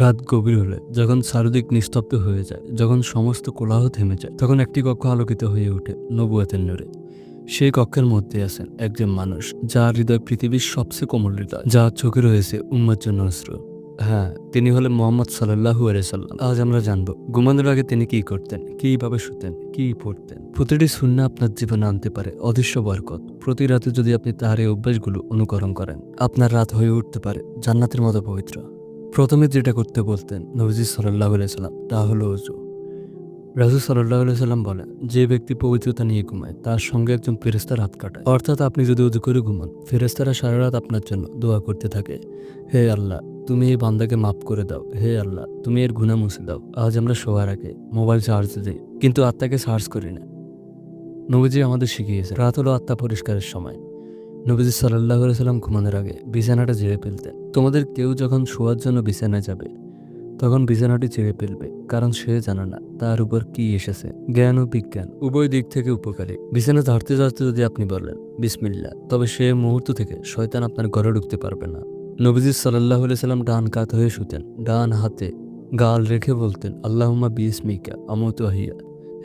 রাত গভীর হলে যখন চারদিক নিস্তব্ধ হয়ে যায়, যখন সমস্ত কোলাহল থেমে যায়, তখন একটি কক্ষ আলোকিত হয়ে ওঠে নবুয়তের নূরে। সেই কক্ষের মধ্যে আছেন একজন মানুষ, যার হৃদয় পৃথিবীর সবচেয়ে কোমল হৃদয়, যার চোখে রয়েছে উম্মার জন্য অশ্রু। হ্যাঁ, তিনি হলেন মোহাম্মদ সাল্লাল্লাহু আলাইহি সাল্লাম। আজ আমরা জানবো ঘুমানোর আগে তিনি কি করতেন, কিভাবে শুতেন, কি পড়তেন। প্রতিটি সুন্নাহ আপনার জীবনে আনতে পারে অদৃশ্য বরকত। প্রতি রাতে যদি আপনি তার এই অভ্যাসগুলো অনুকরণ করেন, আপনার রাত হয়ে উঠতে পারে জান্নাতের মতো পবিত্র। প্রথমে যেটা করতে বলতেন নবীজি সাল্লাল্লাহু আলাইহি সাল্লাম, তা হলো ওযু। রাসূল সাল্লাল্লাহু আলাইহি সাল্লাম বলেন, যে ব্যক্তি পবিত্রতা নিয়ে ঘুমায় তার সঙ্গে একজন ফেরেশতা রাত কাটায়। অর্থাৎ আপনি যদি ওযু করে ঘুমান, ফেরেশতারা সারা রাত আপনার জন্য দোয়া করতে থাকে। হে আল্লাহ, তুমি এই বান্দাকে মাফ করে দাও। হে আল্লাহ, তুমি এর গুনাহ মুছে দাও। আজ আমরা শোয়ার আগে মোবাইল চার্জে দিই, কিন্তু আত্মাকে সার্চ করি না। নবীজি আমাদের শিখিয়েছে রাত হলো আত্মা পরিষ্কারের সময়। নবীজি সাল্লাল্লাহু আলাইহি সাল্লাম ঘুমানোর আগে বিছানাটা ঝেড়ে ফেলতেন। তোমাদের কেউ যখন শোয়ার জন্য বিছানায় যাবে, তখন বিছানাটি ছেড়ে ফেলবে, কারণ সে জানে না তার উপর কি এসেছে। জ্ঞান ও বিজ্ঞান উভয় দিক থেকে উপকারী। বিছানা ঝাড়তে ঝাড়তে যদি আপনি বলেন বিসমিল্লাহ, তবে সে মুহূর্ত থেকে শয়তান আপনার ঘরে ঢুকতে পারবে না। নবীজি সাল্লাল্লাহু আলাইহি সাল্লাম ডান কাত হয়ে শুতেন, ডান হাতে গাল রেখে বলতেন, আল্লাহুম্মা বিসমিকা আমুতু আহিয়া।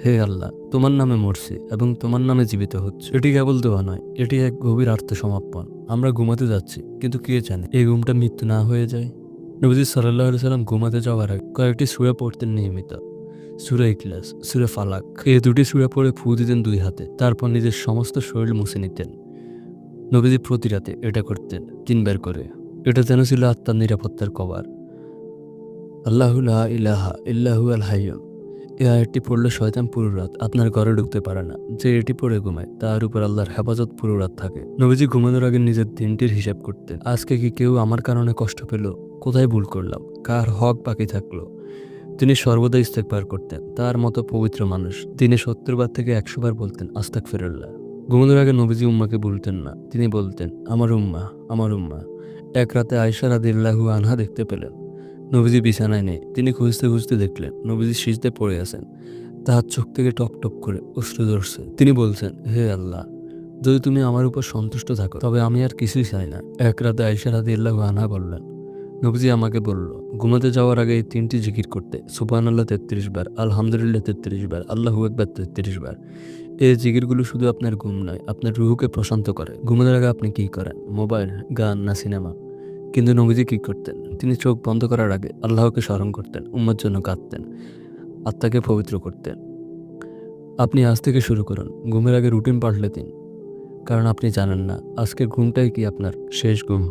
হে আল্লাহ, তোমার নামে মরছি এবং তোমার নামে জীবিত হচ্ছে। এটি কেবল দোয়া নয়, এটি এক গভীর আত্মসমর্পণ। আমরা ঘুমাতে যাচ্ছি, কিন্তু কে জানে এই ঘুমটা মৃত্যু না হয়ে যায়। নবীজি সাল্লাল্লাহু আলাইহি সাল্লাম ঘুমাতে যাওয়ার আগে কয়েকটি সূরা পড়তেন নিয়মিত। সূরা ইখলাস, সূরা ফালাক, এই দুটি সূরা পড়ে ফু দিতেন দুই হাতে, তারপর নিজের সমস্ত শরীর মুছে নিতেন। নবীজি প্রতি রাতে এটা করতেন 3 বার করে। এটা যেন ছিল আত্মার নিরাপত্তার কভার। আল্লাহু লা ইলাহা ইল্লা হুয়াল হাইয়্যুম। এই আয়াতটি পড়লে শয়তান পুরো রাত আপনার ঘরে ঢুকতে পারে না। যে এটি পড়ে ঘুমায় তার উপর আল্লাহর হেফাজত পুরো রাত থাকে। নবীজি ঘুমানোর আগে নিজের দিনটির হিসাব করতেন। আজকে কি কেউ আমার কারণে কষ্ট পেল? কোথায় ভুল করলাম? কার হক বাকি থাকলো? তিনি সর্বদা ইস্তেগফার করতেন। তার মতো পবিত্র মানুষ দিনে 70 বার থেকে 100 বার বলতেন আস্তাগফিরুল্লাহ। ঘুমানোর আগে নবীজি উম্মাকে ভুলতেন না। তিনি বলতেন, আমার উম্মা, আমার উম্মা। এক রাতে আয়েশা রাদিয়াল্লাহু আনহা দেখতে পেলেন নবীজি বিছানায় নেই। তিনি খুঁজতে খুঁজতে দেখলেন নবীজি সিজদায় পড়ে আছেন। তার চোখ থেকে টপ টপ করে অশ্রু ঝরছে। তিনি বলছেন, হে আল্লাহ, যদি তুমি আমার উপর সন্তুষ্ট থাকো তবে আমি আর কিছুই চাই না। এক রাতে আয়েশা রাদিয়াল্লাহু আনহা বললেন, নবীজি আমাকে বলল ঘুমাতে যাওয়ার আগে এই 3টি জিকির করতে, সুবহানাল্লাহ 33 বার, আলহামদুলিল্লাহ 33 বার, আল্লাহু আকবার 33 বার। এই জিকিরগুলো শুধু আপনার ঘুম নয়, আপনার রুহকে প্রশান্ত করে। ঘুমানোর আগে আপনি কি করেন? মোবাইল, গান না সিনেমা? কিন্তু নবীজি কি করতেন? তিনি চোখ বন্ধ করার আগে আল্লাহকে স্মরণ করতেন, উম্মার জন্য কাঁদতেন, আত্মাকে পবিত্র করতেন। আপনি আজ থেকে শুরু করুন ঘুমের আগে রুটিন পাল্টে দিন, কারণ আপনি জানেন না আজকের ঘুমটাই কি আপনার শেষ ঘুম।